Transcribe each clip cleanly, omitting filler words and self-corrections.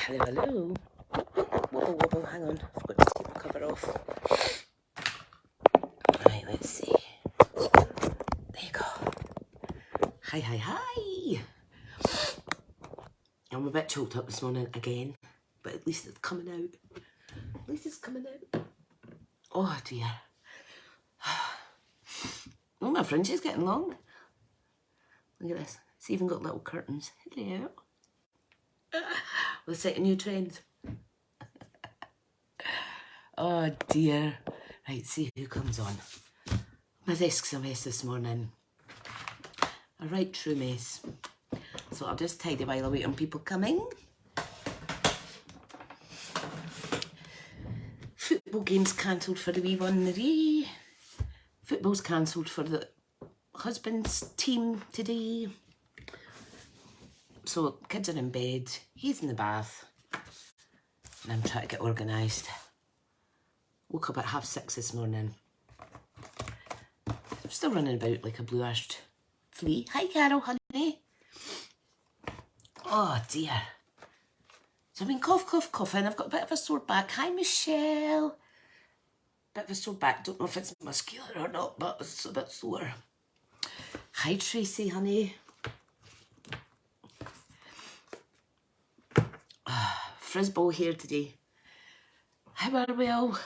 Hello, hello. Wobble, wobble, hang on. I forgot to take my cover off. Right, let's see. There you go. Hi, hi, hi. I'm a bit choked up this morning again, but at least it's coming out. At least it's coming out. Oh dear. Oh, my fringe is getting long. Look at this. It's even got little curtains. Hello. We'll set a new trend. Oh dear. Right, see who comes on. My desk's a mess this morning. A right true mess. So I'll just tidy while I wait on people coming. Football game's cancelled for the wee one, Marie. Football's cancelled for the husband's team today. So kids are in bed, he's in the bath, and I'm trying to get organised. Woke up at 6:30 this morning. I'm still running about like a blue-ashed flea. Hi Carol, honey. Oh dear. So I've been coughing. I've got a bit of a sore back. Hi Michelle. Bit of a sore back. Don't know if it's muscular or not, but it's a bit sore. Hi Tracy, honey. Frisball here today. How are we all?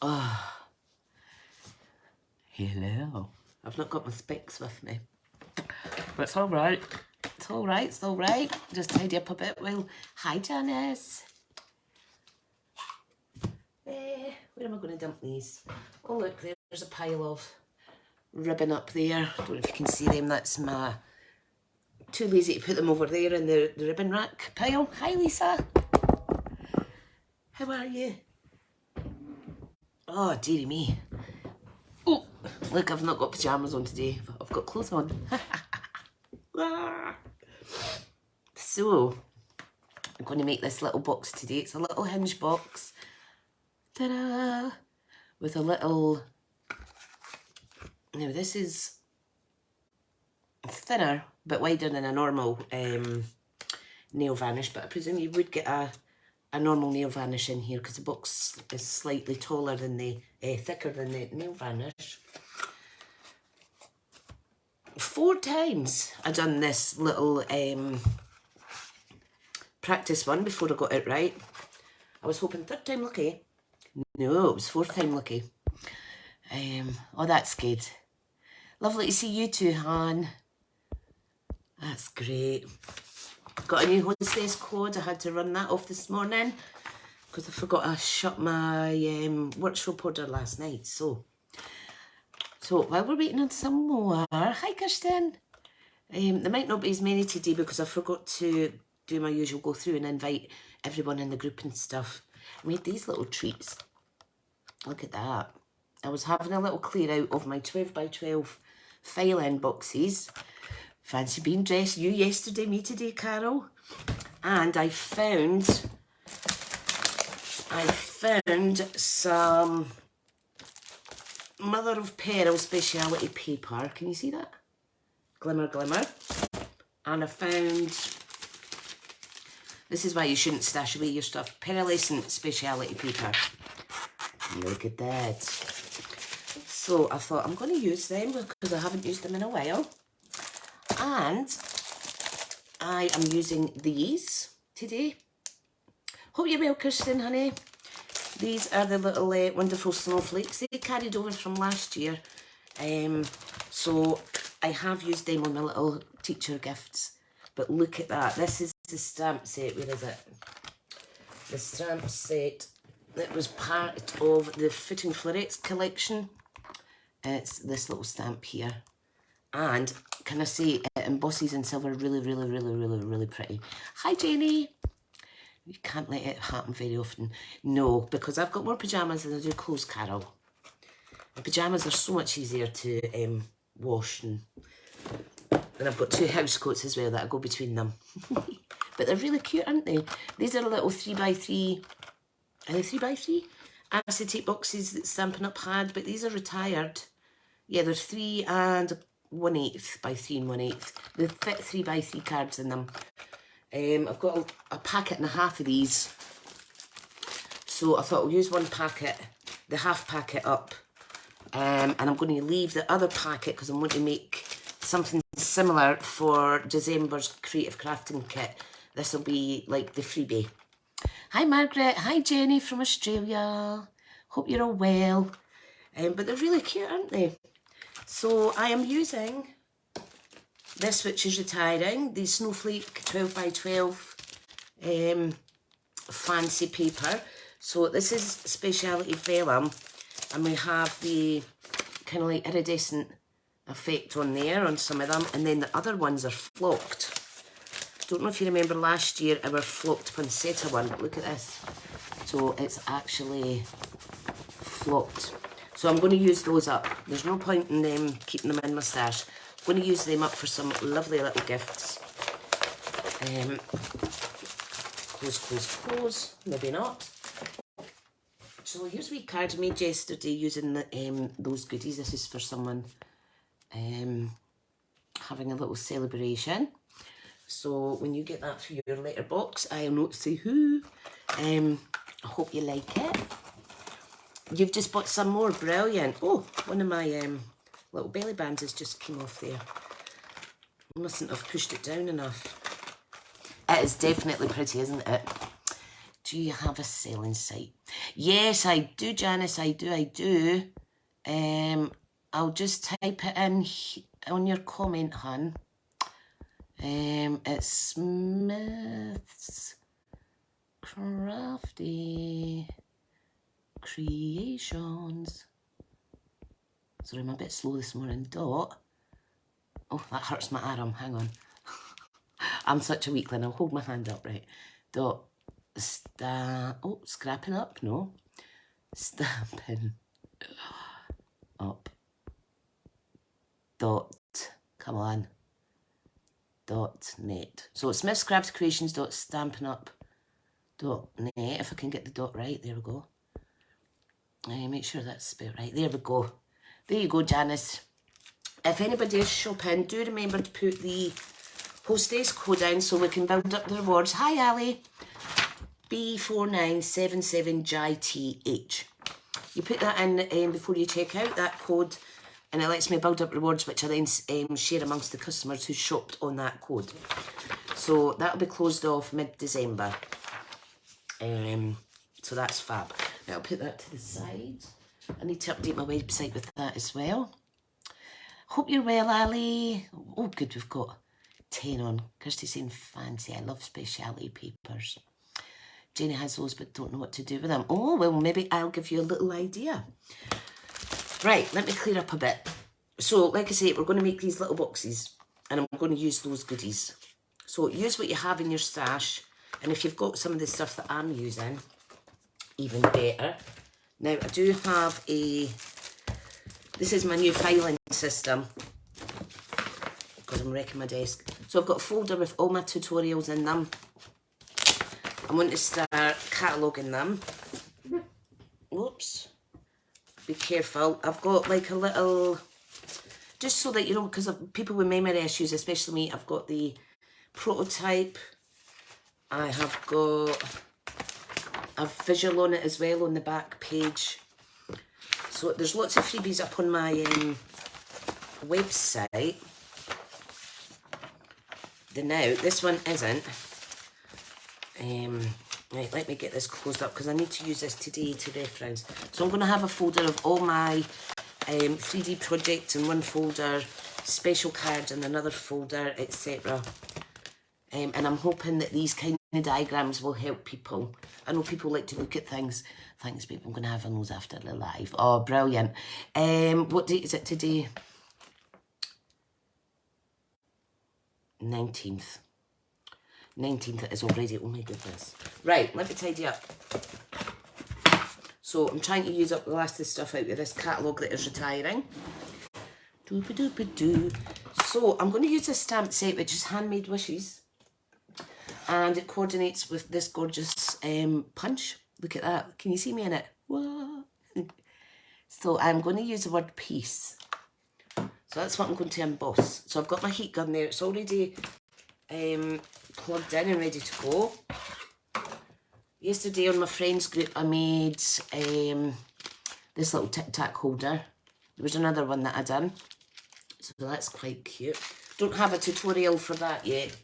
Oh. Hello. I've not got my specs with me. But it's alright. It's alright, it's alright. Just tidy up a bit while... Hi Janice. Where am I going to dump these? Oh look, there's a pile of ribbon up there. I don't know if you can see them. That's my... Too lazy to put them over there in the ribbon rack pile. Hi Lisa. How are you? Oh dearie me. Oh, look, I've not got pyjamas on today. I've got clothes on. So, I'm going to make this little box today. It's a little hinge box. Ta-da! With a little... Now this is thinner, but wider than a normal nail varnish. But I presume you would get a normal nail varnish in here because the box is slightly taller than the... thicker than the nail varnish. 4 times I done this little practice one before I got it right. I was hoping 3rd time lucky. No, it was 4th time lucky. Oh, that's good. Lovely to see you too, Han. That's great. Got a new hostess code. I had to run that off this morning because I forgot I shut my workshop order last night. So while we're waiting on some more, hi Kirsten. There might not be as many today because I forgot to do my usual go through and invite everyone in the group and stuff. I made these little treats. Look at that. I was having a little clear out of my 12x12 file-in boxes. Fancy being dressed. You yesterday, me today, Carol. And I found some mother of pearl speciality paper. Can you see that? Glimmer, glimmer. And I found, this is why you shouldn't stash away your stuff, pearlescent speciality paper. Look at that. So I thought I'm going to use them because I haven't used them in a while. And I am using these today. Hope you're well, Kirsten, honey. These are the little wonderful snowflakes. They carried over from last year. So I have used them on my little teacher gifts. But look at that. This is the stamp set. Where is it? The stamp set that was part of the Fitting Florets collection. It's this little stamp here. And can I say it embosses in silver really, really, really, really, really pretty. Hi, Jenny. You can't let it happen very often. No, because I've got more pyjamas than I do clothes, Carol. The pyjamas are so much easier to wash. And I've got 2 house coats as well that I go between them. But they're really cute, aren't they? These are little 3x3... Are they 3x3? Acetate boxes that Stampin' Up had, but these are retired. Yeah, there's 3 1/8 by 3 1/8. They fit 3x3 cards in them. I've got a packet and a half of these. So I thought I'll use one packet, the half packet up. And I'm going to leave the other packet because I'm going to make something similar for December's Creative Crafting Kit. This will be like the freebie. Hi Margaret, hi Jenny from Australia. Hope you're all well. But they're really cute, aren't they? So I am using this, which is retiring, the Snowflake 12 by 12 fancy paper. So this is Speciality Vellum, and we have the kind of like iridescent effect on there on some of them, and then the other ones are flocked. Don't know if you remember last year our flocked poinsettia one, but look at this. So it's actually flocked. So I'm going to use those up. There's no point in them keeping them in my stash. I'm going to use them up for some lovely little gifts. Close, close, close. Maybe not. So here's a wee card I made yesterday using the, those goodies. This is for someone having a little celebration. So when you get that through your letterbox, I'll note to say who. I hope you like it. You've just bought some more. Brilliant. Oh, one of my little belly bands has just came off there. I mustn't have pushed it down enough. It is definitely pretty, isn't it? Do you have a selling site? Yes, I do, Janice. I do. I'll just type it in on your comment, hun. It's Smith's Crafty Creations. Sorry, I'm a bit slow this morning. Dot. Oh, that hurts my arm. Hang on. I'm such a weakling. I'll hold my hand up, right. Dot. Oh, scrapping up? No. Stampin' Up. Dot. Come on. .net. So it's Smith's Crafty Creations .stampinup.net. If I can get the dot right, there we go. Make sure that's spelled right. There we go. There you go, Janice. If anybody is shopping, do remember to put the hostess code in so we can build up the rewards. Hi, Ali. B4977JTH. You put that in before you check out, that code, and it lets me build up rewards, which I then share amongst the customers who shopped on that code. So that'll be closed off mid-December. So that's fab. Now I'll put that to the side. I need to update my website with that as well. Hope you're well, Ali. Oh, good, we've got 10 on. Kirsty's saying fancy. I love speciality papers. Jenny has those but don't know what to do with them. Oh, well, maybe I'll give you a little idea. Right, let me clear up a bit. So, like I say, we're going to make these little boxes and I'm going to use those goodies. So, use what you have in your stash, and if you've got some of the stuff that I'm using, even better. Now, I do have this is my new filing system because I'm wrecking my desk. So, I've got a folder with all my tutorials in them. I'm going to start cataloguing them. Whoops. Be careful. I've got like a little, just so that you know, because of people with memory issues, especially me, I've got the prototype. I have got a visual on it as well on the back page. So there's lots of freebies up on my website. Now, this one isn't. Right, let me get this closed up because I need to use this today to reference. So I'm going to have a folder of all my 3D projects in one folder, special cards in another folder, etc. And I'm hoping that these kind of diagrams will help people. I know people like to look at things. Thanks, babe. I'm going to have those after the live. Oh, brilliant. What date is it today? 19th. 19th is already, oh my goodness. Right, let me tidy up. So I'm trying to use up the last of the stuff out of this catalogue that is retiring. Doo-ba-doo-ba-doo. So I'm going to use this stamp set, which is Handmade Wishes. And it coordinates with this gorgeous punch. Look at that. Can you see me in it? Whoa. So I'm going to use the word peace. So that's what I'm going to emboss. So I've got my heat gun there. It's already plugged in and ready to go. Yesterday on my friends group I made this little Tic Tac holder. There was another one that I done, so that's quite cute. Don't have a tutorial for that yet,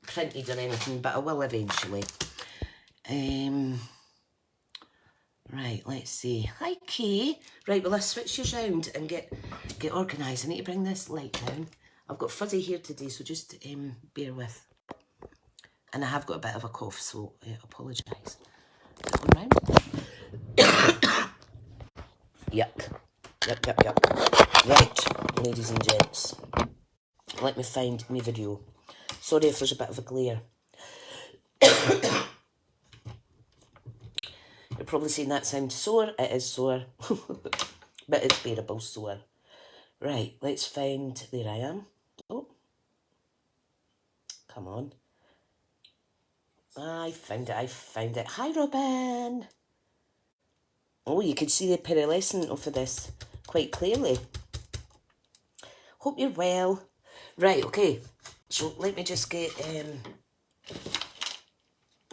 printed or anything, but I will eventually. Right, let's see. Hi, Kay. Right, well, I switch yours round and get organised. I need to bring this light down. I've got fuzzy hair today, so just bear with. And I have got a bit of a cough, so apologise. Going round. Yuck. Right, ladies and gents. Let me find my video. Sorry if there's a bit of a glare. You're probably saying that sounds sore. It is sore. But it's bearable sore. Right, let's find... There I am. Oh. Come on. I found it. Hi, Robin. Oh, you can see the pearlescent of this quite clearly. Hope you're well. Right, okay. So let me just get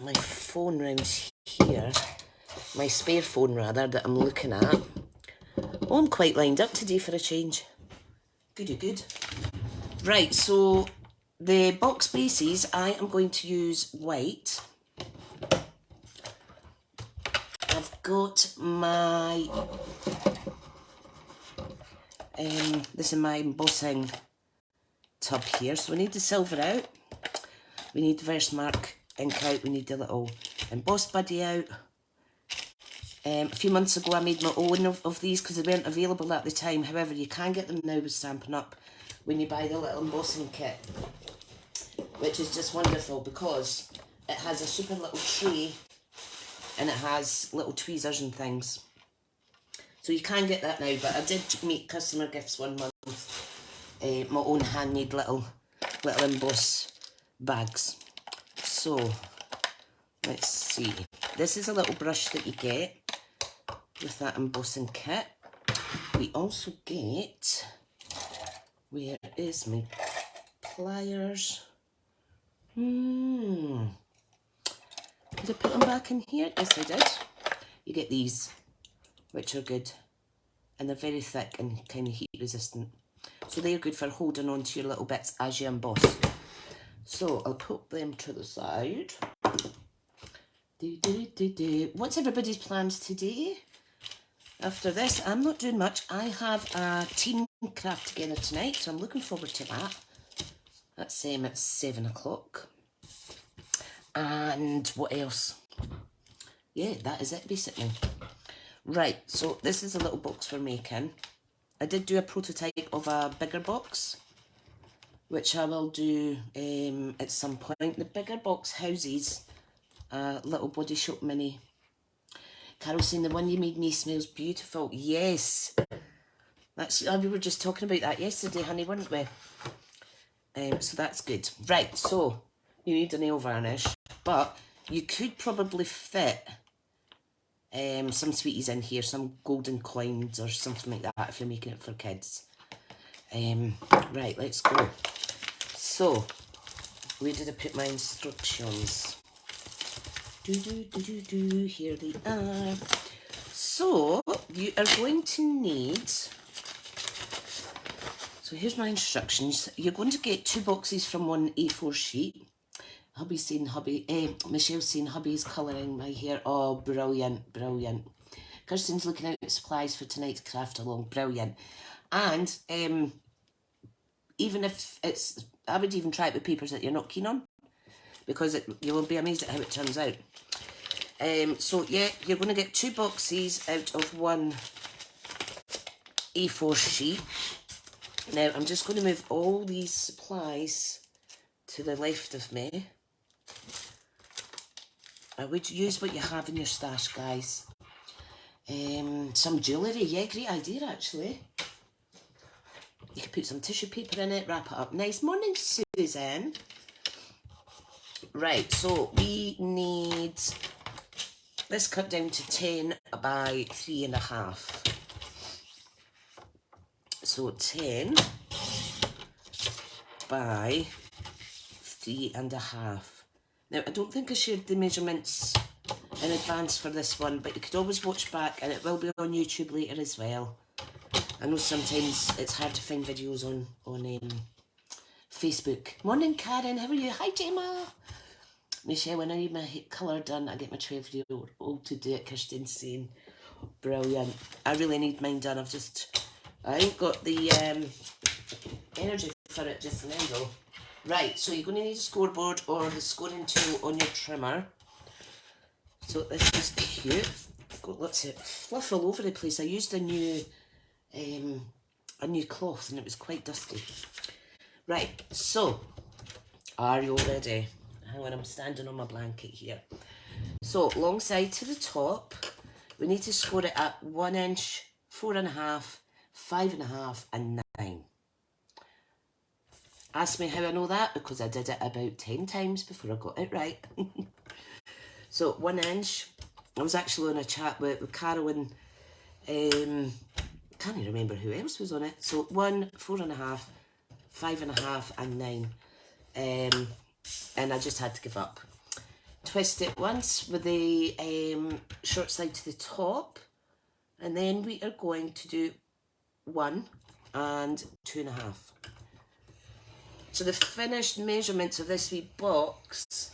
my phone round here. My spare phone, rather, that I'm looking at. Oh, I'm quite lined up today for a change. Good. Right, so the box bases, I am going to use white. I've got my... this is my embossing tub here. So we need the silver out. We need the Versamark ink out. We need the little embossed buddy out. A few months ago I made my own of these because they weren't available at the time. However, you can get them now with Stampin' Up when you buy the little embossing kit, which is just wonderful because it has a super little tray and it has little tweezers and things. So you can get that now, but I did make customer gifts one month, my own handmade little emboss bags. So let's see. This is a little brush that you get with that embossing kit. We also get, where is my pliers? Did I put them back in here? Yes, I did. You get these, which are good. And they're very thick and kind of heat resistant. So they're good for holding on to your little bits as you emboss. So I'll put them to the side. What's everybody's plans today? After this, I'm not doing much. I have a team craft together tonight, so I'm looking forward to that. That's at 7 o'clock. And what else? Yeah, that is it basically. Right, so this is a little box we're making. I did do a prototype of a bigger box, which I will do at some point. The bigger box houses a little Body Shop mini. Carol's saying the one you made me smells beautiful. Yes. We were just talking about that yesterday, honey, weren't we? So that's good. Right, so you need a nail varnish, but you could probably fit some sweeties in here, some golden coins or something like that if you're making it for kids. Right, let's go. So, where did I put my instructions? Here they are. So, you are going to need... So here's my instructions. You're going to get 2 boxes from one A4 sheet. Hubby's saying Michelle's saying hubby's colouring my hair. Oh, brilliant. Kirsten's looking out at supplies for tonight's craft along. Brilliant. And even if it's... I would even try it with papers that you're not keen on, because you will be amazed at how it turns out. So yeah, you're going to get 2 boxes out of one A4 sheet. Now I'm just going to move all these supplies to the left of me. I would use what you have in your stash, guys. Some jewellery, yeah, great idea actually. You can put some tissue paper in it, wrap it up nice. Morning, Susan. Right, so we need this cut down to 10 by 3.5. So 10 by 3.5. Now, I don't think I shared the measurements in advance for this one, but you could always watch back, and it will be on YouTube later as well. I know sometimes it's hard to find videos on Facebook. Morning, Karen. How are you? Hi, Gemma. Michelle, when I need my colour done, I get my 12-year-old to do it. Kirsten's saying, brilliant. I really need mine done. I ain't got the energy for it just now though. Right, so you're going to need a scoreboard or the scoring tool on your trimmer. So this is cute. Got lots of fluff all over the place. I used a new cloth and it was quite dusty. Right, so are you all ready? Hang on, I'm standing on my blanket here. So long side to the top, we need to score it at 1 inch, 4.5, 5.5 and 9. Ask me how I know that, because I did it about 10 times before I got it right. So 1 inch, I was actually on a chat with Carol and can't even remember who else was on it. So 1, 4.5, 5.5 and 9. And I just had to give up. Twist it once with the short side to the top, and then we are going to do 1 and 2.5. So the finished measurements of this wee box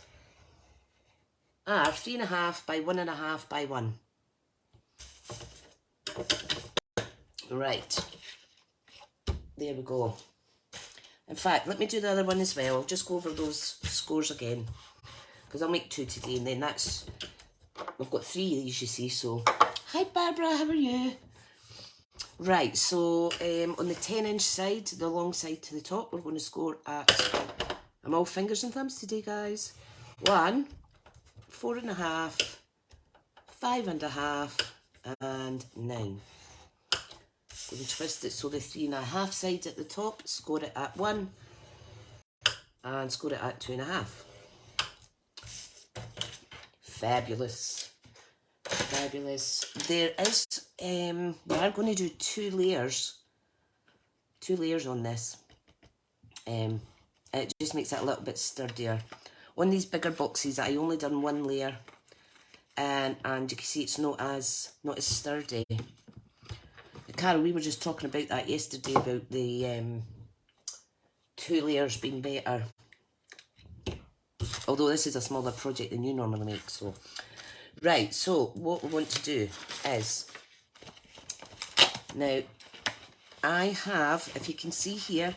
are 3.5 by 1.5 by 1. Right, there we go. In fact, let me do the other one as well. I'll just go over those scores again, because I'll make 2 today, and then we've got 3 of these, you see. So, hi Barbara, how are you? Right, so on the 10-inch side, the long side to the top, we're going to score at, I'm all fingers and thumbs today, guys. 1, 4.5, 5.5, and 9. Going to twist it so the 3.5 side at the top, score it at 1, and score it at 2.5. Fabulous. Fabulous. There is, we are going to do 2 layers on this. It just makes it a little bit sturdier. On these bigger boxes, I only done 1 layer, and you can see it's not as sturdy. Carol, we were just talking about that yesterday, about the 2 layers being better. Although this is a smaller project than you normally make, so. Right, so what we want to do is, now I have, if you can see here,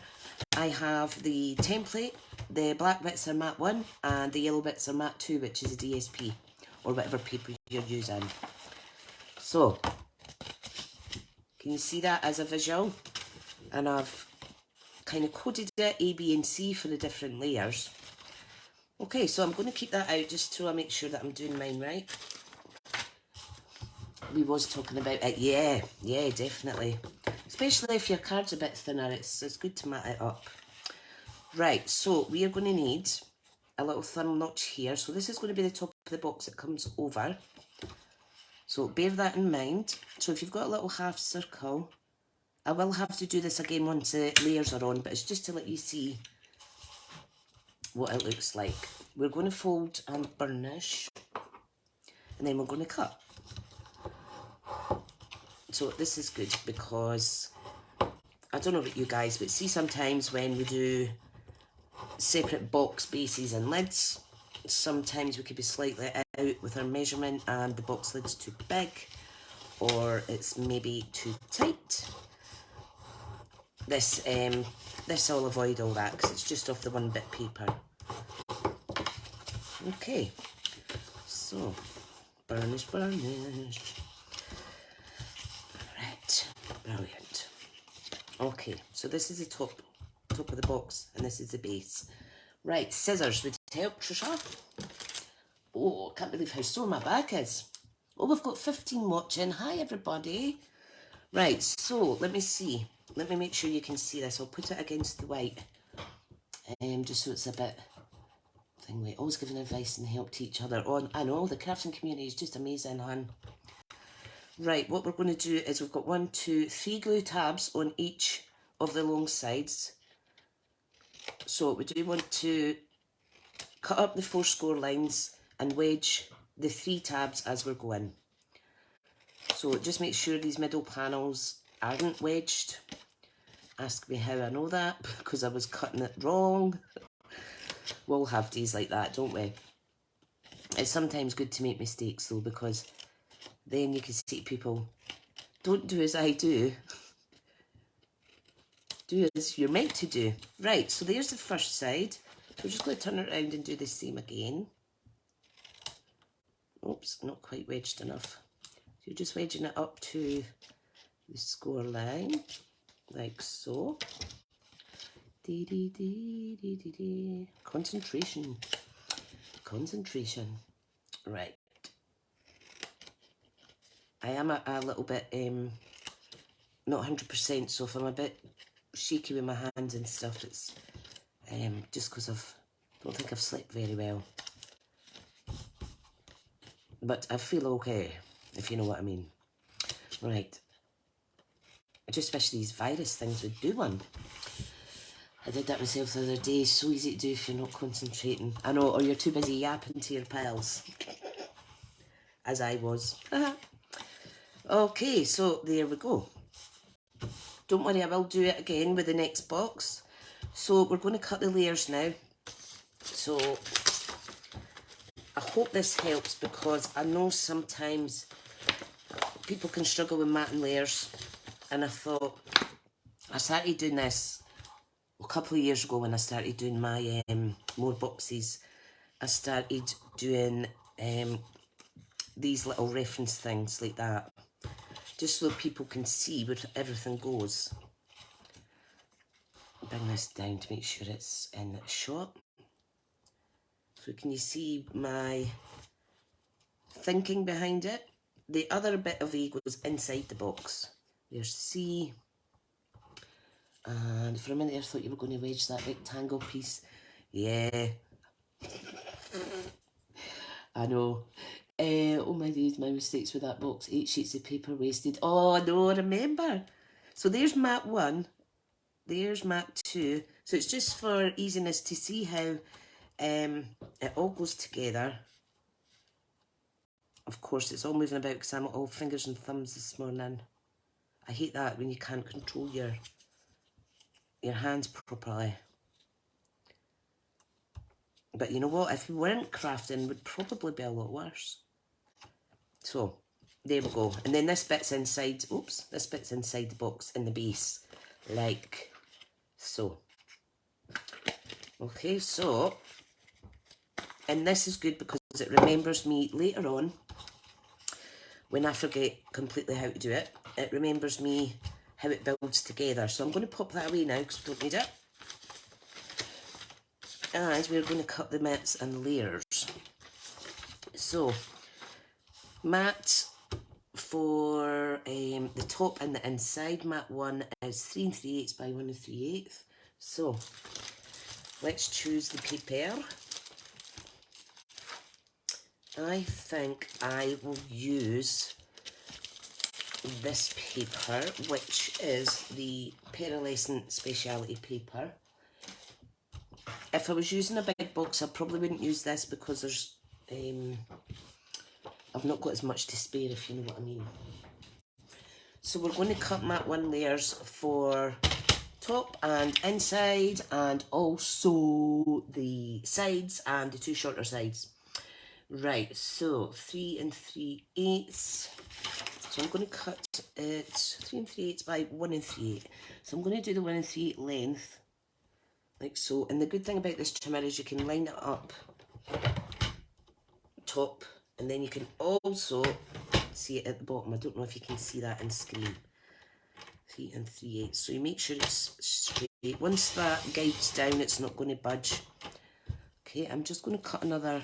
I have the template. The black bits are matte 1 and the yellow bits are matte 2, which is a DSP, or whatever paper you're using. So, can you see that as a visual? And I've kind of coded it A, B and C for the different layers. Okay, so I'm going to keep that out just so I make sure that I'm doing mine right. We was talking about it, yeah, definitely. Especially if your card's a bit thinner, it's good to mat it up. Right, so we are going to need a little thumb notch here. So this is going to be the top of the box that comes over. So bear that in mind. So if you've got a little half circle, I will have to do this again once the layers are on, but it's just to let you see what it looks like. We're going to fold and burnish, and then we're going to cut. So this is good because, I don't know about you guys, but see sometimes when we do separate box bases and lids, sometimes we could be slightly out with our measurement and the box lid's too big, or it's maybe too tight. This will avoid all that because it's just off the 1 bit paper. Okay, so burnish. Right, brilliant. Okay, so this is the top of the box, and this is the base. Right, scissors, would you help, Tricia? Oh, I can't believe how sore my back is. Oh, we've got 15 watching. Hi, everybody. Right, so let me see. Let me make sure you can see this. I'll put it against the white, just so it's a bit thingy. Always giving advice and help to each other. Oh, I know, the crafting community is just amazing, hon. Right, what we're going to do is we've got 1, 2, 3 glue tabs on each of the long sides. So we do want to cut up the 4 score lines and wedge the 3 tabs as we're going. So just make sure these middle panels aren't wedged. Ask me how I know that, because I was cutting it wrong. We'll have days like that, don't we? It's sometimes good to make mistakes though, because then you can say to people, don't do as I do. Do as you're meant to do. Right, so there's the first side. So we're just going to turn it around and do the same again. Oops, not quite wedged enough. So you're just wedging it up to the score line, like so. Dee, dee, dee, dee, dee, dee. Concentration. Concentration. Right. I am a little bit, not 100%, so if I'm a bit shaky with my hands and stuff, it's just because I don't think I've slept very well. But I feel okay, if you know what I mean. Right. I just wish these virus things would do one. I did that myself the other day. So easy to do if you're not concentrating. I know, or you're too busy yapping to your pals. As I was. Okay, so there we go. Don't worry, I will do it again with the next box. So we're going to cut the layers now. So I hope this helps, because I know sometimes people can struggle with matting layers. And I thought, I started doing this a couple of years ago when I started doing my more boxes. I started doing these little reference things like that, just so people can see where everything goes. Bring this down to make sure it's in shot. So can you see my thinking behind it? The other bit of A goes inside the box. There's C. And for a minute I thought you were going to wedge that rectangle piece. Yeah. I know. Oh my days, my mistakes with that box. 8 sheets of paper wasted. Oh no, remember. So there's mat 1. There's mat 2. So it's just for easiness to see how it all goes together. Of course, it's all moving about because I'm all fingers and thumbs this morning. I hate that when you can't control your hands properly. But you know what? If we weren't crafting, it would probably be a lot worse. So, there we go. And then this bit's inside, oops, this bit's inside the box in the base, like so. Okay, so, and this is good because it remembers me later on, when I forget completely how to do it, it remembers me how it builds together. So I'm going to pop that away now because we don't need it. And we're going to cut the mats and layers. So, mat for the top and the inside, mat 1 is 3 3/8 by 1 3/8. So, let's choose the paper. I think I will use this paper, which is the pearlescent speciality paper. If I was using a big box, I probably wouldn't use this because there's I've not got as much to spare, if you know what I mean. So we're going to cut mat 1 layers for top and inside, and also the sides and the 2 shorter sides. Right, so 3 3/8. So I'm going to cut it 3 3/8 by 1 3/8. So I'm going to do the 1 3/8 length, like so. And the good thing about this trimmer is you can line it up top, and then you can also see it at the bottom. I don't know if you can see that in screen. 3 3/8. So you make sure it's straight. Once that guides down, it's not going to budge. Okay, I'm just going to cut another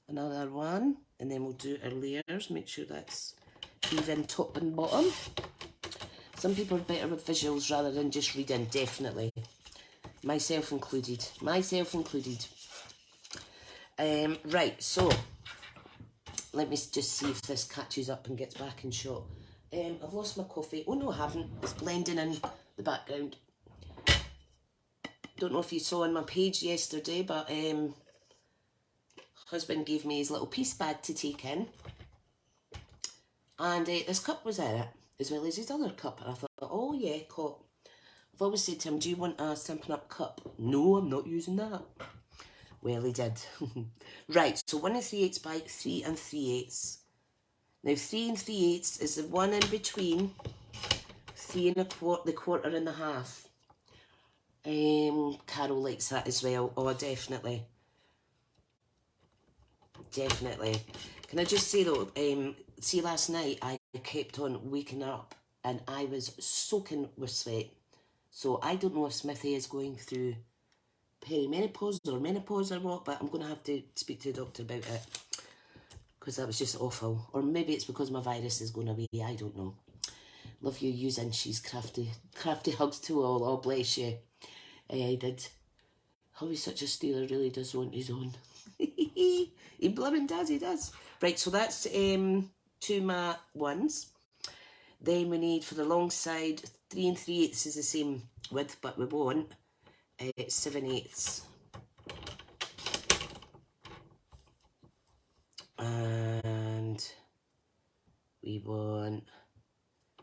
one, and then we'll do our layers. Make sure that's even top and bottom. Some people are better with visuals rather than just reading, definitely. Myself included. Right, so let me just see if this catches up and gets back in shot. I've lost my coffee. Oh no, I haven't. It's blending in the background. Don't know if you saw on my page yesterday, but husband gave me his little piece bag to take in. And this cup was in it, as well as his other cup. And I thought, oh yeah, cool. I've always said to him, do you want a Stampin' Up cup? No, I'm not using that. Well, he did. Right, so 1 3/8 by 3 3/8. Now 3 3/8 is the one in between 3 1/4, the 1/4 1/2. Carol likes that as well. Oh, definitely. Definitely. Can I just say though, see last night I kept on waking up and I was soaking with sweat. So I don't know if Smithy is going through perimenopause or menopause or what, but I'm going to have to speak to the doctor about it because that was just awful. Or maybe it's because my virus is going away, I don't know. Love you, using she's crafty hugs to all. Oh, bless you. I did. Oh, he's such a stealer, really does want his own. He blooming does, he does. Right, so that's 2 matte ones. Then we need, for the long side, 3 3/8 is the same width, but we want 7/8. And we want,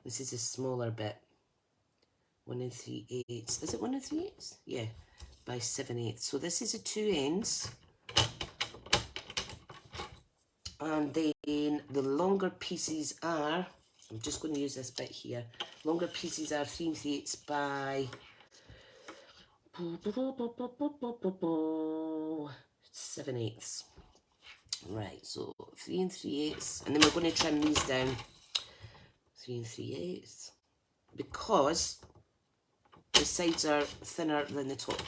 this is a smaller bit, 1 3/8. Is it 1 3/8? Yeah, by 7/8. So this is the 2 ends. And then the longer pieces are, I'm just going to use this bit here. Longer pieces are 3 3/8 by 7/8. Right, so 3 3/8, and then we're going to trim these down. 3 3/8, because the sides are thinner than the top.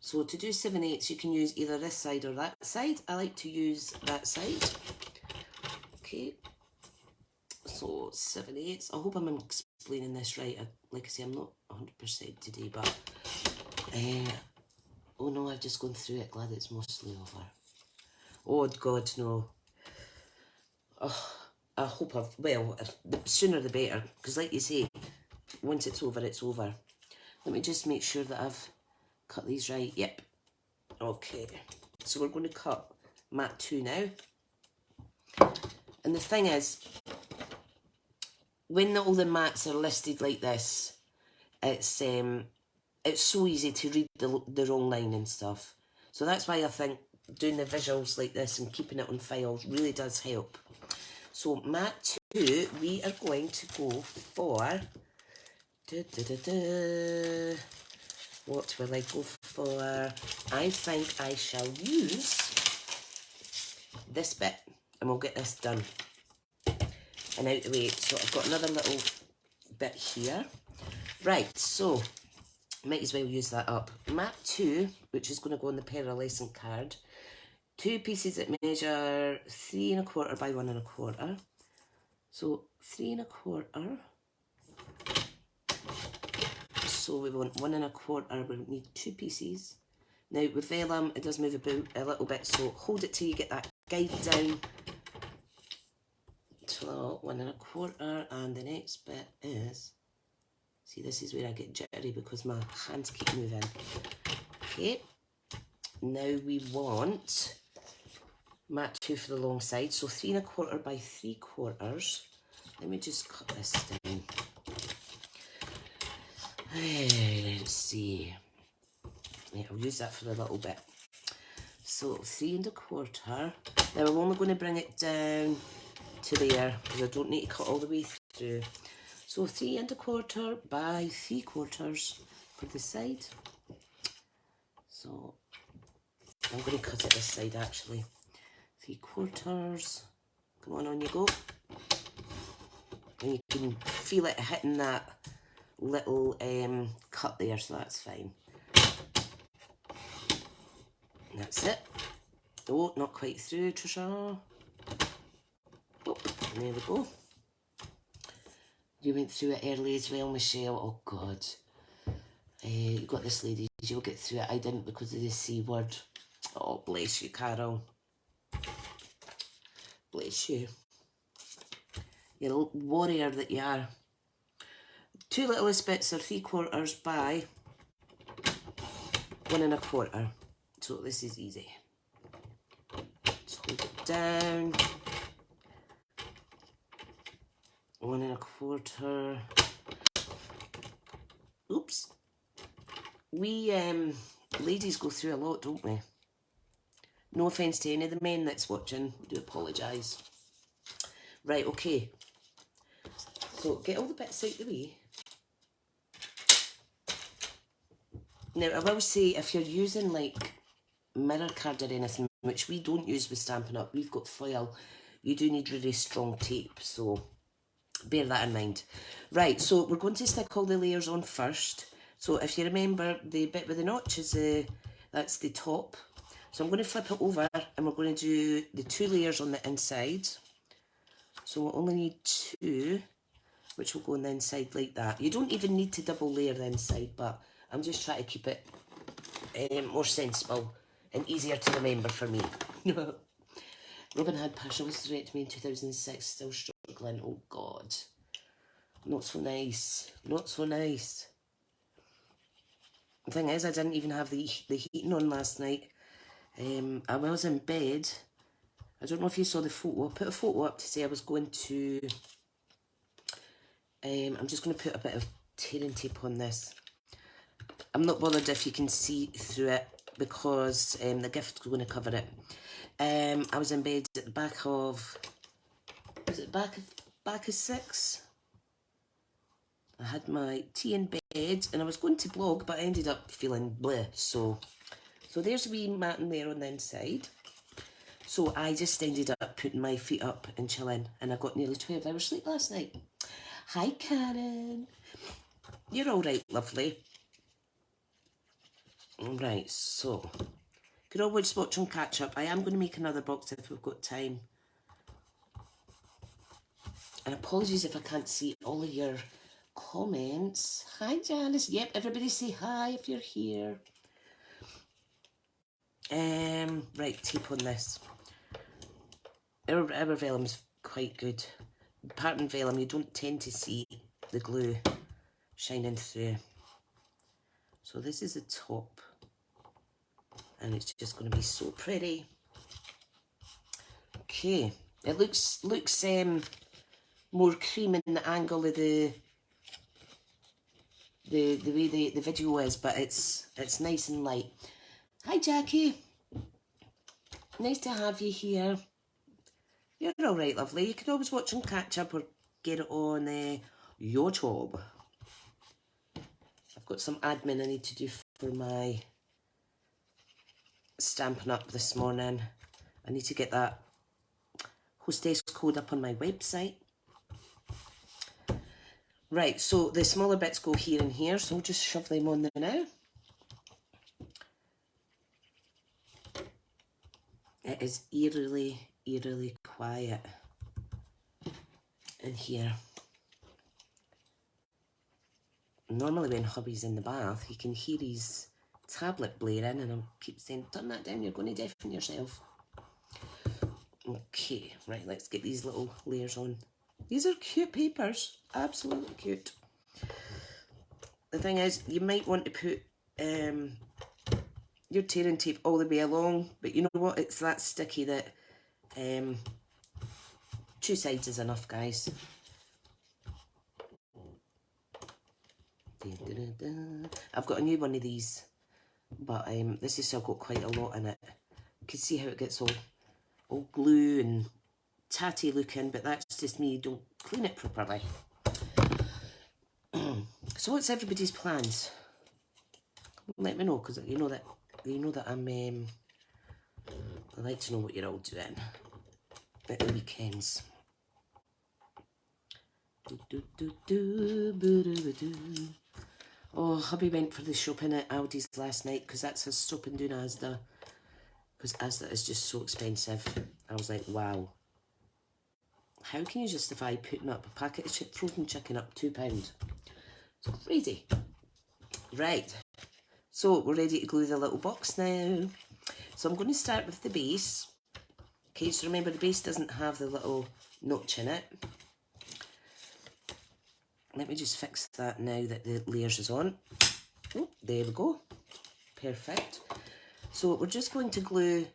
So to do 7/8, you can use either this side or that side. I like to use that side. Okay. So 7/8. I hope I'm explaining this right. Like I say, I'm not 100% today, but oh no, I've just gone through it. Glad it's mostly over. Oh God, no. Oh, I hope I've, well, the sooner the better, because like you say, once it's over, it's over. Let me just make sure that I've cut these right. Yep. Okay. So we're going to cut mat 2 now. And the thing is, when all the mats are listed like this, it's so easy to read the wrong line and stuff. So that's why I think doing the visuals like this and keeping it on file really does help. So mat 2, we are going to go for, what will I go for? I think I shall use this bit and we'll get this done and out the way. So I've got another little bit here. Right, so might as well use that up. Mat 2, which is going to go on the pearlescent card. 2 pieces that measure 3 1/4 by 1 1/4. So 3 1/4. So we want 1 1/4. We need 2 pieces. Now with vellum, it does move about a little bit, so hold it till you get that guide down. So 1 1/4, and the next bit is, see, this is where I get jittery because my hands keep moving. Okay, now we want mat 2 for the long side, so 3 1/4 by 3/4. Let me just cut this down. Let's see. Yeah, I'll use that for a little bit. So 3 1/4. Now I'm only going to bring it down to there because I don't need to cut all the way through. So 3 1/4 by 3/4 for the side. So I'm going to cut it this side actually. 3/4. Come on you go. And you can feel it hitting that little cut there, so that's fine. And that's it. Oh, not quite through, Tricia. Oh, there we go. You went through it early as well, Michelle. Oh, God. You got this, ladies. You'll get through it. I didn't because of the C word. Oh, bless you, Carol. Bless you. You're a warrior that you are. 2 littlest bits are 3/4 by 1 1/4. So this is easy. down. 1 1/4. Oops. We ladies go through a lot, don't we? No offence to any of the men that's watching. I do apologise. Right, okay. So get all the bits out of the way. Now I will say, if you're using like mirror card or anything, which we don't use with Stampin' Up, we've got foil, you do need really strong tape, so bear that in mind. Right, so we're going to stick all the layers on first. So if you remember, the bit with the notch is that's the top. So I'm going to flip it over and we're going to do the 2 layers on the inside. So we'll only need 2, which will go on the inside like that. You don't even need to double layer the inside, but I'm just trying to keep it more sensible and easier to remember for me. Robin had partial hysterectomy in 2006, still struggling. Oh God. Not so nice. Not so nice. The thing is, I didn't even have the heating on last night. I was in bed. I don't know if you saw the photo. I put a photo up to say I was going to... I'm just going to put a bit of tearing tape on this. I'm not bothered if you can see through it because the gift's going to cover it. I was in bed at the back of... Was it back of 6? I had my tea in bed and I was going to blog, but I ended up feeling bleh. So there's a wee matting there on the inside. So I just ended up putting my feet up and chilling, and I got nearly 12 hours sleep last night. Hi, Karen. You're all right, lovely. All right, so could always watch on catch up. I am going to make another box if we've got time. And apologies if I can't see all of your comments. Hi, Janice. Yep, everybody say hi if you're here. Right, tape on this. Our vellum's quite good. Pattern vellum, you don't tend to see the glue shining through. So this is the top, and it's just going to be so pretty. Okay, it looks more cream in the angle of the way the video is, but it's nice and light. Hi, Jackie. Nice to have you here. You're all right, lovely. You can always watch and catch up or get it on YouTube. I've got some admin I need to do for my Stampin' Up this morning. I need to get that hostess code up on my website. Right, so the smaller bits go here and here, so we'll just shove them on there now. It is eerily quiet in here. Normally when hubby's in the bath, you can hear his tablet blaring, and I keep saying, turn that down, you're going to deafen yourself. Okay, right, let's get these little layers on. These are cute papers, absolutely cute. The thing is, you might want to put your tearing tape all the way along, but you know what, it's that sticky that 2 sides is enough, guys. I've got a new one of these, but this has still got quite a lot in it. You can see how it gets all glue and tatty looking, but that's just me, don't clean it properly. So what's everybody's plans? Let me know, because you know that I'm I like to know what you're all doing at the weekends. Oh, hubby went for the shopping at Aldi's last night because that's his stop and doing Asda. Because Asda is just so expensive. I was like, wow. How can you justify putting up a packet of frozen chicken up £2? It's crazy. Right. So we're ready to glue the little box now. So I'm going to start with the base. Okay, so remember the base doesn't have the little notch in it. Let me just fix that now that the layers is on. Oh, there we go. Perfect. So we're just going to glue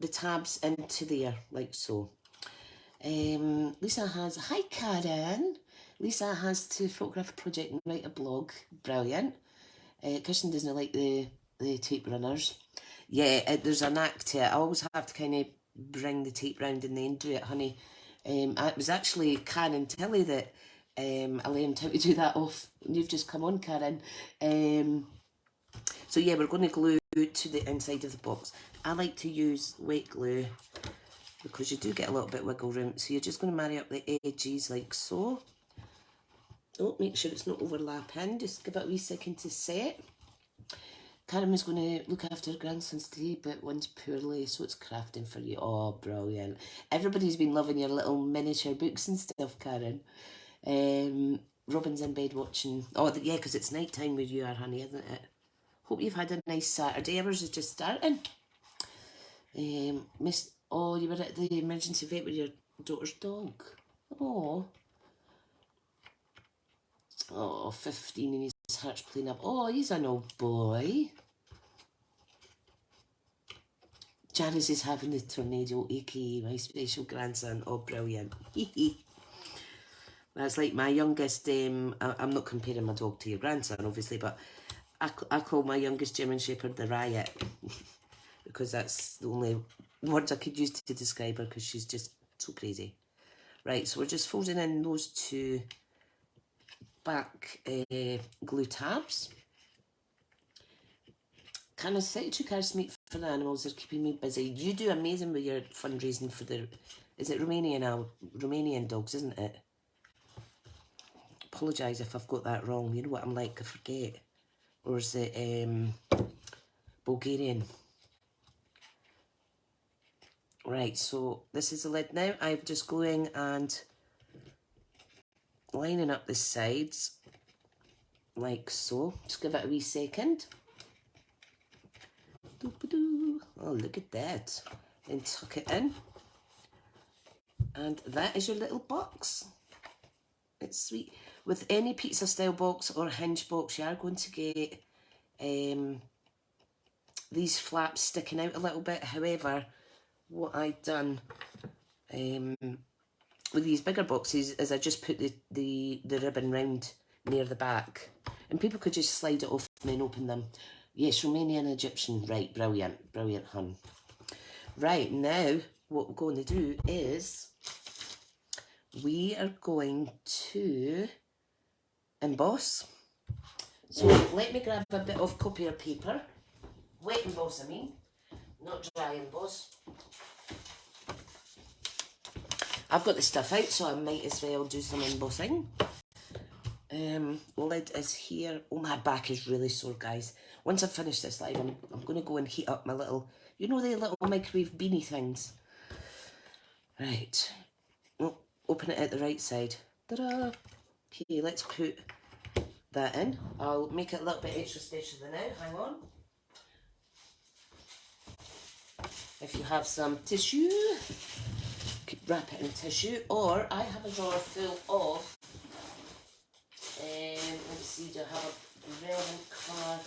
the tabs into there, like so. Lisa has, hi Karen. Lisa has to photograph a project and write a blog. Brilliant. Kirsten doesn't like the tape runners. Yeah, there's a knack to it. I always have to kind of bring the tape round and then do it, honey. It was actually Karen Tilly that I learned how to do that off. You've just come on, Karen. So yeah, we're going to glue to the inside of the box. I like to use wet glue because you do get a little bit of wiggle room. So you're just going to marry up the edges like so. Oh, make sure it's not overlapping. Just give it a wee second to set. Karen was going to look after her grandsons today, but one's poorly, so it's crafting for you. Oh, brilliant. Everybody's been loving your little miniature books and stuff, Karen. Robin's in bed watching. Oh, yeah, because it's night time where you are, honey, isn't it? Hope you've had a nice Saturday. Ours is just starting. Oh, you were at the emergency vet with your daughter's dog. Oh. Oh, 15 and his heart's playing up. Oh, he's an old boy. Janice is having the tornado, aka my special grandson. Oh, brilliant. That's like my youngest, I'm not comparing my dog to your grandson, obviously, but I call my youngest German Shepherd the Riot. Because that's the only words I could use to describe her, because she's just so crazy. Right, so we're just folding in those two back glue tabs. Can I say to cars meat for the animals? They're keeping me busy. You do amazing with your fundraising for the, is it Romanian dogs, isn't it? Apologise if I've got that wrong. You know what I'm like, I forget. Or is it Bulgarian? Right, so this is the lid now. I'm just going and lining up the sides like so. Just give it a wee second. Oh, look at that. Then tuck it in. And that is your little box. It's sweet. With any pizza style box or hinge box, you are going to get these flaps sticking out a little bit. However, what I've done with these bigger boxes is I just put the ribbon round near the back. And people could just slide it off and then open them. Yes, Romanian Egyptian. Right, brilliant. Brilliant, hun. Right, now what we're going to do is we are going to emboss. So let me grab a bit of copier paper. Wet emboss, I mean. Not dry emboss. I've got the stuff out, so I might as well do some embossing. Lid is here. Oh, my back is really sore, guys. Once I've finished this live, I'm going to go and heat up my little, you know, the little microwave beanie things. Right. Oh, open it at the right side. Ta-da! Okay, let's put that in. I'll make it a little bit extra special now. Hang on. If you have some tissue, wrap it in tissue, or I have a drawer full of, let's see, do I have a relevant colour?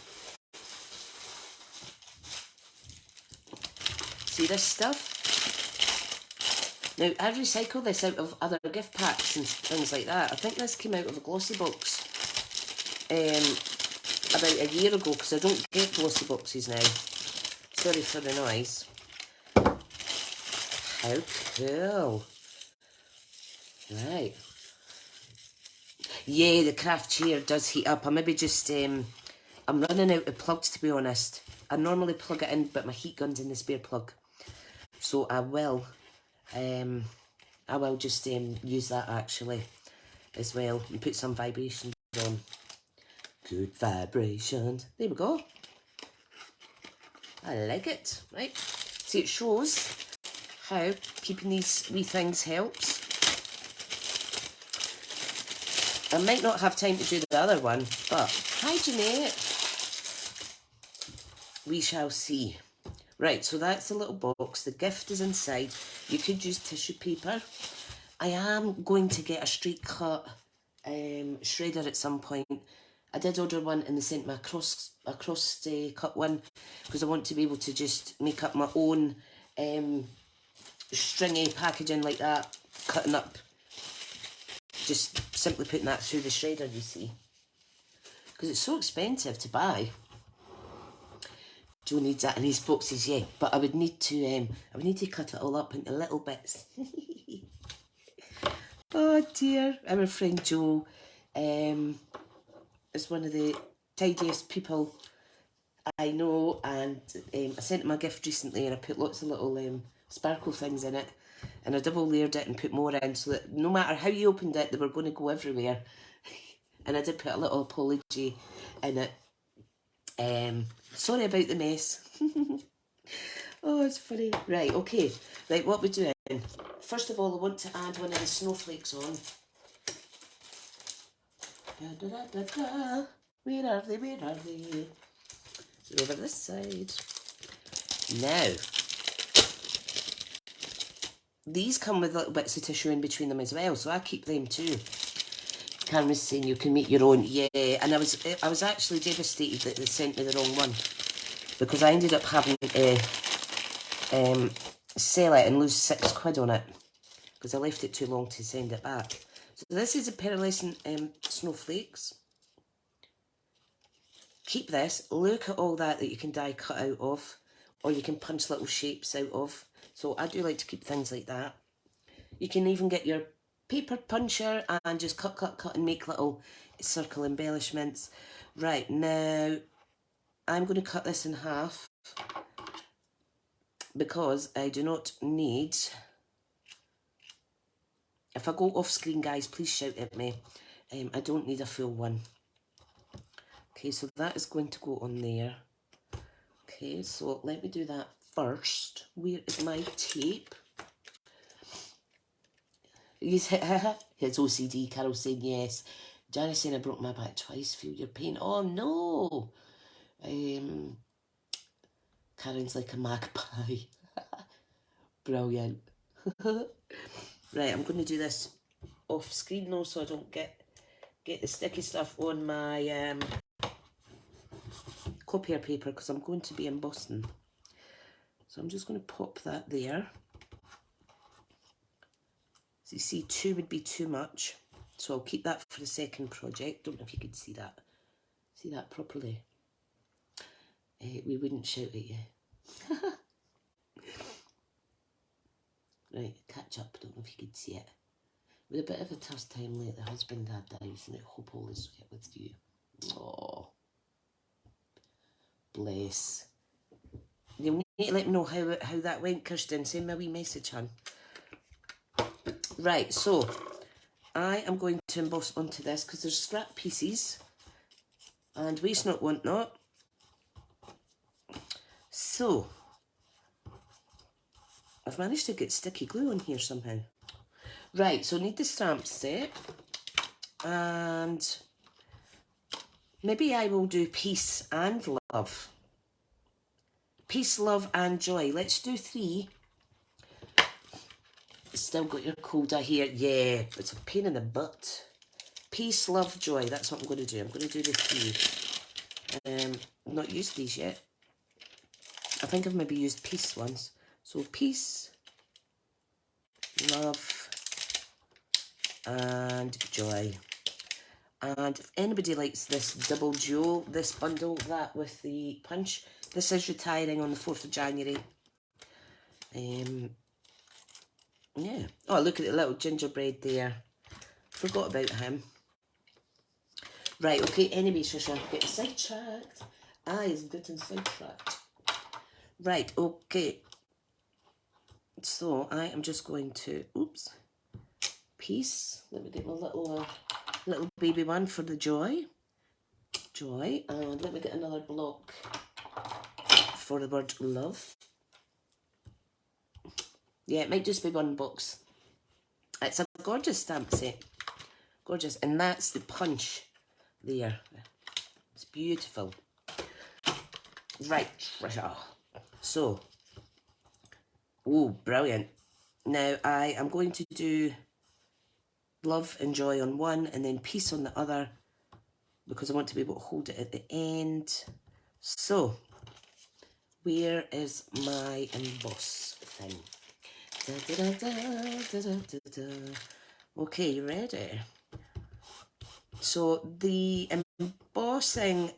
See this stuff? Now, I recycle this out of other gift packs and things like that. I think this came out of a glossy box about a year ago, because I don't get glossy boxes now. Sorry for the noise. How cool. Right. Yeah, the craft chair does heat up. I maybe just, I'm running out of plugs, to be honest. I normally plug it in, but my heat gun's in the spare plug. So I will just use that actually as well and put some vibrations on. Good vibrations. There we go. I like it. Right. See, it shows how keeping these wee things helps. I might not have time to do the other one, but hi Jeanette. We shall see. Right, so that's the little box. The gift is inside. You could use tissue paper. I am going to get a straight cut shredder at some point. I did order one and they sent me a cross cut one because I want to be able to just make up my own stringy packaging like that, cutting up, just simply putting that through the shredder, you see. Because it's so expensive to buy. Joe needs that in his boxes, yeah. But I would need to cut it all up into little bits. Oh dear, our friend Joe is one of the tidiest people I know, and I sent him a gift recently, and I put lots of little sparkle things in it, and I double layered it and put more in, so that no matter how you opened it, they were going to go everywhere. And I did put a little apology in it. Sorry about the mess. Oh, it's funny. Right, okay. Right, what we're doing. First of all, I want to add one of the snowflakes on. Da, da, da, da, da. Where are they? Where are they? They're over this side. Now, these come with little bits of tissue in between them as well, so I keep them too. Karen was saying you can make your own. Yeah, and I was actually devastated that they sent me the wrong one, because I ended up having to sell it and lose £6 on it because I left it too long to send it back. So this is a pearlescent snowflakes. Keep this. Look at all that you can die cut out of, or you can punch little shapes out of. So I do like to keep things like that. You can even get your paper puncher and just cut and make little circle embellishments. Right, now I'm going to cut this in half because I do not need... If I go off screen, guys, please shout at me. I don't need a full one. Okay, so that is going to go on there. Okay, so let me do that first. Where is my tape? His OCD, Carol saying yes. Janice saying I broke my back twice, feel your pain. Oh no! Karen's like a magpie. Brilliant. Right, I'm going to do this off screen now so I don't get the sticky stuff on my copier paper, because I'm going to be embossing. So I'm just going to pop that there. So you see, 2 would be too much, so I'll keep that for the second project. Don't know if you can see that. See that properly? We wouldn't shout at you. Right, catch up. Don't know if you can see it. With a bit of a tough time late, the husband had dies, and I hope all is well with you. Oh, bless. You need to let me know how that went, Kirsten. Send me a wee message, hon. Right, so I am going to emboss onto this because there's scrap pieces and waste not, want not. So I've managed to get sticky glue on here somehow. Right, so I need the stamp set, and maybe I will do peace and love. Peace, love and joy. Let's do 3. Still got your cold, I hear. Yeah, it's a pain in the butt. Peace, love, joy. That's what I'm going to do. I'm going to do the 3. I've not used these yet. I think I've maybe used peace once. So peace, love and joy. And if anybody likes this double duo, this bundle, that with the punch, this is retiring on the 4th of January. Yeah. Oh, look at the little gingerbread there. Forgot about him. Right, okay, anyway, Tricia, getting sidetracked. He's getting sidetracked. Right, okay. So I am just going to, oops, peace. Let me get my little baby one for the joy. Joy. And let me get another block for the word love. Yeah, it might just be one box. It's a gorgeous stamp set. Gorgeous. And that's the punch there. It's beautiful. Right, Tricia. So, oh, brilliant. Now I am going to do love and joy on one and then peace on the other, because I want to be able to hold it at the end. So, where is my emboss? thing. Da, da, da, da, da, da, da. Okay, you ready? So the embossing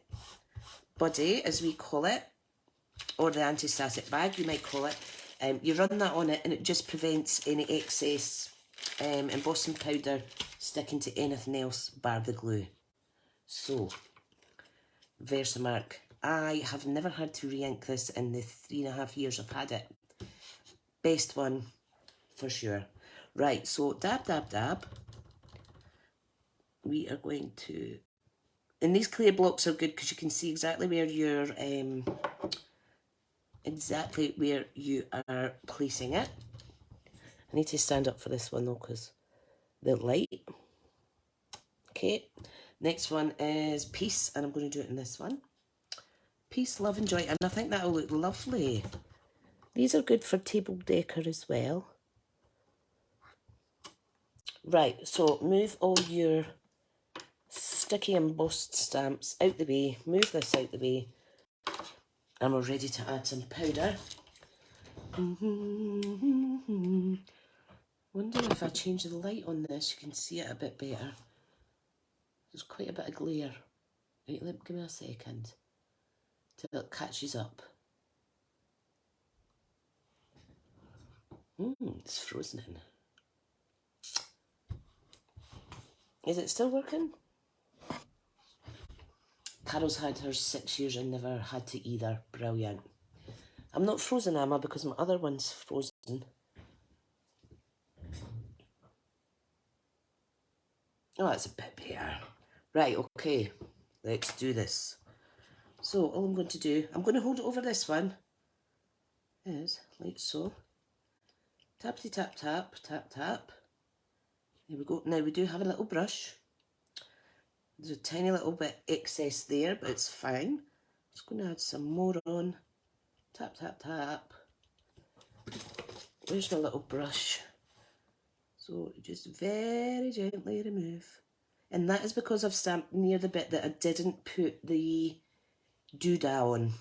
body, as we call it, or the anti-static bag, you might call it, you run that on it and it just prevents any excess embossing powder sticking to anything else bar the glue. So, Versamark. I have never had to re-ink this in the 3.5 years I've had it. Best one, for sure. Right, so dab, dab, dab. We are going to... And these clear blocks are good because you can see exactly where you're... exactly where you are placing it. I need to stand up for this one though because the light. Okay, next one is Peace, and I'm going to do it in this one. Peace, Love and Joy, and I think that will look lovely. These are good for table decor as well. Right, so move all your sticky embossed stamps out the way, move this out the way, and we're ready to add some powder. Wonder if I change the light on this, you can see it a bit better. There's quite a bit of glare. Right, give me a second till it catches up. It's frozen in. Is it still working? Carol's had hers 6 years and never had to either. Brilliant. I'm not frozen, am I? Because my other one's frozen. Oh, that's a bit better. Right, okay. Let's do this. So, all I'm going to do, I'm going to hold it over this one. Is like so. Tappity tap tap, tap tap. There we go. Now we do have a little brush. There's a tiny little bit excess there, but it's fine. Just going to add some more on. Tap, tap, tap. Where's my little brush? So just very gently remove. And that is because I've stamped near the bit that I didn't put the doodah on.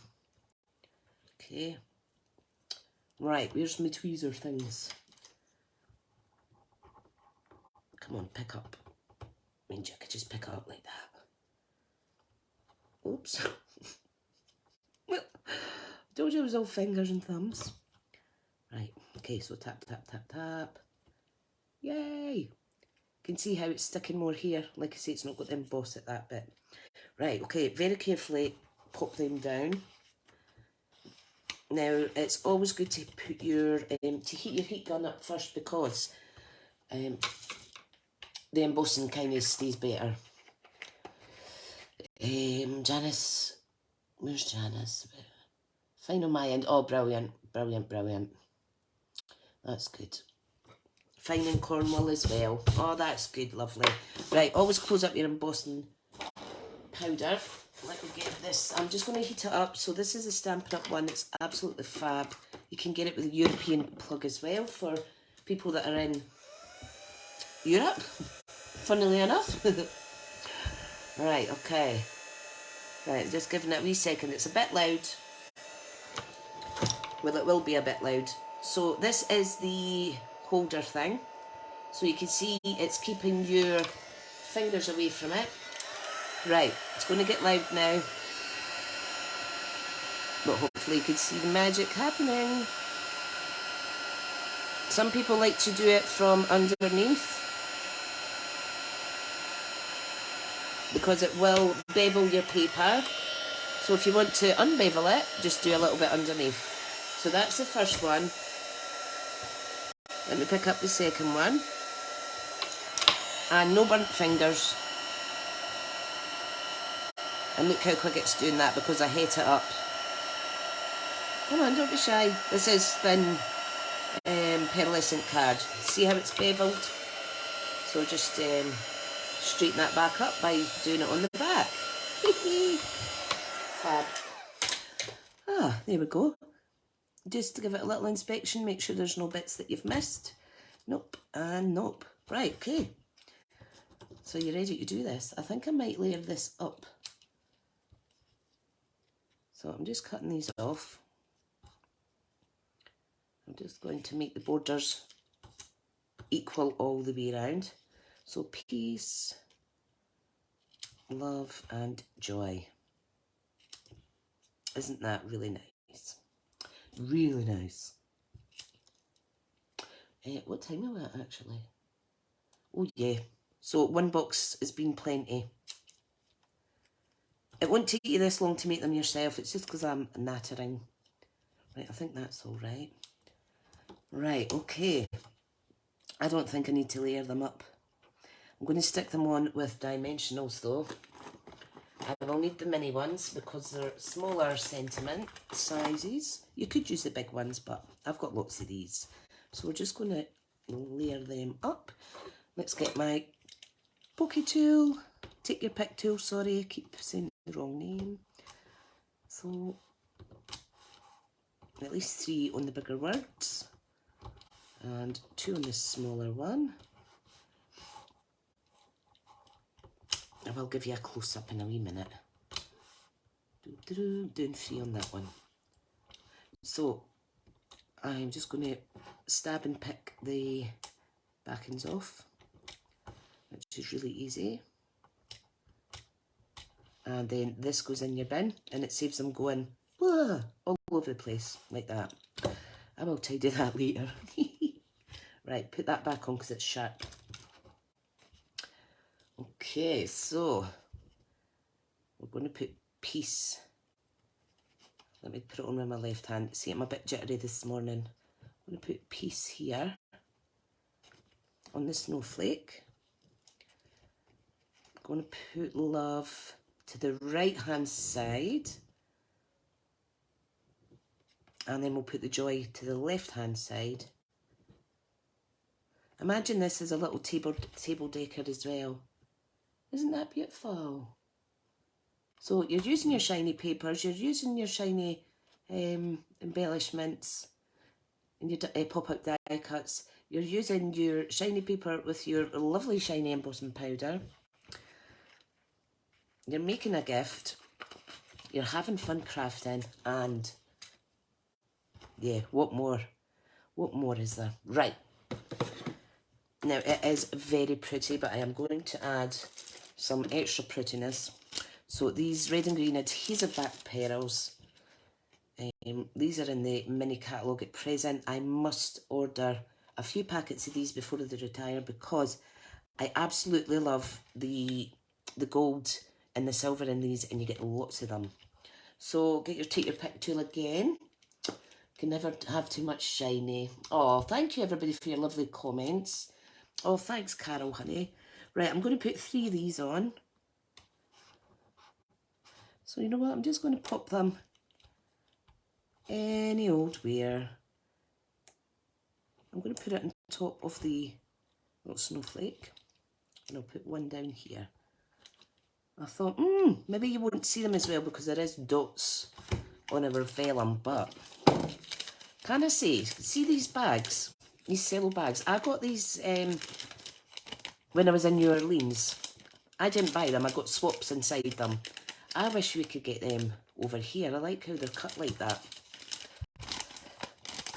Okay. Right, where's my tweezer things? Come on, pick up. I mean, you could just pick it up like that. Oops. Well, told you it was all fingers and thumbs. Right, okay, so tap, tap, tap, tap. Yay! You can see how it's sticking more here. Like I say, it's not got to emboss it that bit. Right, okay, very carefully pop them down. Now, it's always good to put your, to heat your heat gun up first because the embossing kind of stays better. Janice, where's Janice? Fine on my end. Oh, brilliant, brilliant, brilliant. That's good. Fine in Cornwall as well. Oh, that's good, lovely. Right, always close up your embossing powder. Let me get this. I'm just going to heat it up. So this is a Stampin' Up one. It's absolutely fab. You can get it with a European plug as well for people that are in Europe, funnily enough. Right, okay. Right, just giving it a wee second. It's a bit loud. Well, it will be a bit loud. So this is the holder thing. So you can see it's keeping your fingers away from it. Right, it's going to get loud now. But hopefully you can see the magic happening. Some people like to do it from underneath because it will bevel your paper. So if you want to unbevel it, just do a little bit underneath. So that's the first one. Let me pick up the second one. And no burnt fingers. And look how quick it's doing that because I hit it up. Come on, don't be shy. This is thin pearlescent card. See how it's beveled? So just straighten that back up by doing it on the back. Fab. Ah, there we go. Just to give it a little inspection, make sure there's no bits that you've missed. Nope, and nope. Right, okay. So you're ready to do this. I think I might layer this up. So I'm just cutting these off. I'm just going to make the borders equal all the way around. So peace, love and joy. Isn't that really nice? Really nice. What time are we at actually? Oh yeah. So one box has been plenty. It won't take you this long to make them yourself. It's just because I'm nattering. Right, I think that's all right. Right, okay. I don't think I need to layer them up. I'm going to stick them on with dimensionals though. I will need the mini ones because they're smaller sentiment sizes. You could use the big ones, but I've got lots of these. So we're just going to layer them up. Let's get my pokey tool. Take your pick tool, sorry, I keep saying the wrong name. So, at least 3 on the bigger words. And 2 on the smaller one. I will give you a close-up in a wee minute. Doing 3 on that one. So, I'm just going to stab and pick the backings off, which is really easy. And then this goes in your bin, and it saves them going all over the place, like that. I will tidy that later. Right, put that back on because it's sharp. Okay, so we're going to put peace. Let me put it on with my left hand. See, I'm a bit jittery this morning. I'm going to put peace here on the snowflake. I'm going to put love to the right hand side. And then we'll put the joy to the left hand side. Imagine this as a little table decker as well. Isn't that beautiful? So you're using your shiny papers, you're using your shiny embellishments and your pop-up die cuts. You're using your shiny paper with your lovely shiny embossing powder. You're making a gift. You're having fun crafting, and yeah, what more? What more is there? Right. Now it is very pretty, but I am going to add some extra prettiness. So these red and green adhesive back pearls, these are in the mini catalogue at present. I must order a few packets of these before they retire because I absolutely love the gold and the silver in these, and you get lots of them. So take your pick tool again. Can never have too much shiny. Oh, thank you everybody for your lovely comments. Oh, thanks Carol, honey. Right, I'm going to put 3 of these on. So you know what, I'm just going to pop them any old where. I'm going to put it on top of the little snowflake, and I'll put one down here. I thought, maybe you wouldn't see them as well because there is dots on our vellum, but can I say, see these bags, these cello bags? I got these when I was in New Orleans. I didn't buy them, I got swaps inside them. I wish we could get them over here. I like how they're cut like that.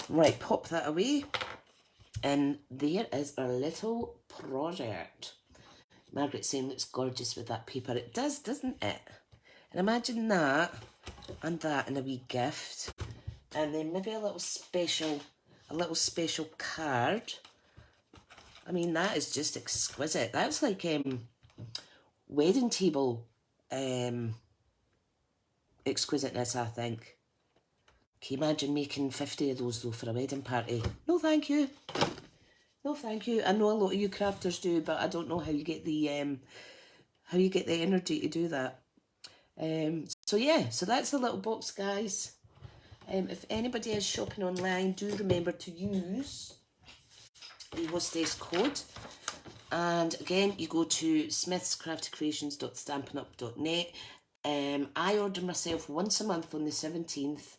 Right, pop that away. And there is our little project. Margaret's saying looks gorgeous with that paper. It does, doesn't it? And imagine that and that in a wee gift. And then maybe a little special card. I mean, that is just exquisite. That's like wedding table exquisiteness, I think. Can you imagine making 50 of those though for a wedding party? No, thank you. No, thank you. I know a lot of you crafters do, but I don't know how you get the energy to do that. So yeah, so that's the little box, guys. If anybody is shopping online, do remember to use the hostess code. And again, you go to smithscraftycreations.stampinup.net. I order myself once a month on the 17th.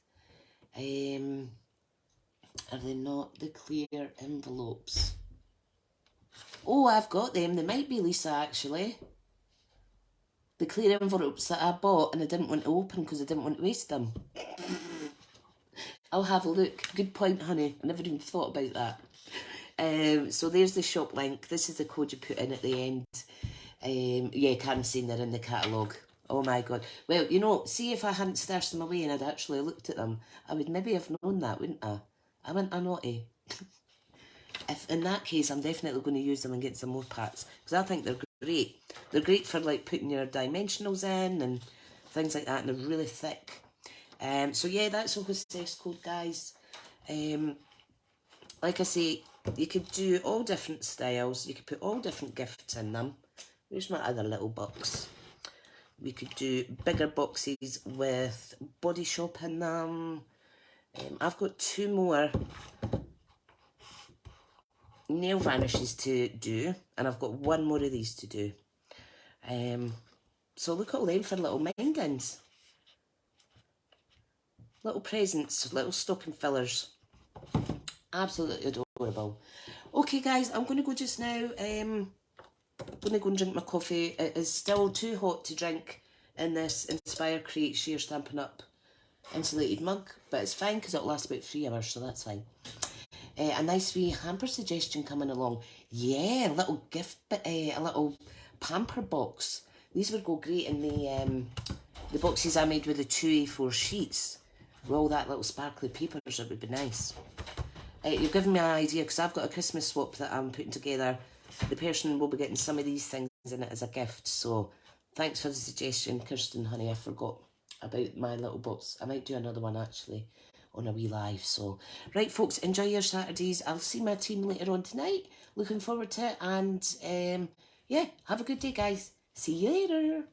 Are they not the clear envelopes? Oh, I've got them. They might be, Lisa, actually. The clear envelopes that I bought and I didn't want to open because I didn't want to waste them. I'll have a look. Good point, honey. I never even thought about that. So there's the shop link. This is the code you put in at the end. Yeah, Karen's saying they're in the catalogue. Oh my god. Well, you know, see if I hadn't stashed them away and I'd actually looked at them, I would maybe have known that, wouldn't I? I went a naughty. If in that case, I'm definitely going to use them and get some more packs because I think they're great. They're great for like putting your dimensionals in and things like that, and they're really thick. So yeah, that's a Hostess code, guys. Like I say, you could do all different styles. You could put all different gifts in them. Where's my other little box? We could do bigger boxes with Body Shop in them. I've got 2 more nail varnishes to do, and I've got 1 more of these to do. So look at all them for little mingans. Little presents, little stocking fillers. Absolutely adorable. Okay guys, I'm going to go just now. I'm going to go and drink my coffee. It is still too hot to drink in this Inspire, Create, Share, Stampin' Up insulated mug, but it's fine because it'll last about 3 hours, so that's fine. A nice wee hamper suggestion coming along. Yeah, a little gift, a little pamper box. These would go great in the boxes I made with the 2 A4 sheets. With all that little sparkly papers, it would be nice. You've given me an idea because I've got a Christmas swap that I'm putting together. The person will be getting some of these things in it as a gift. So thanks for the suggestion, Kirsten, honey. I forgot about my little box. I might do another one actually on a wee live. So right folks, enjoy your Saturdays. I'll see my team later on tonight. Looking forward to it. And yeah, have a good day guys. See you later.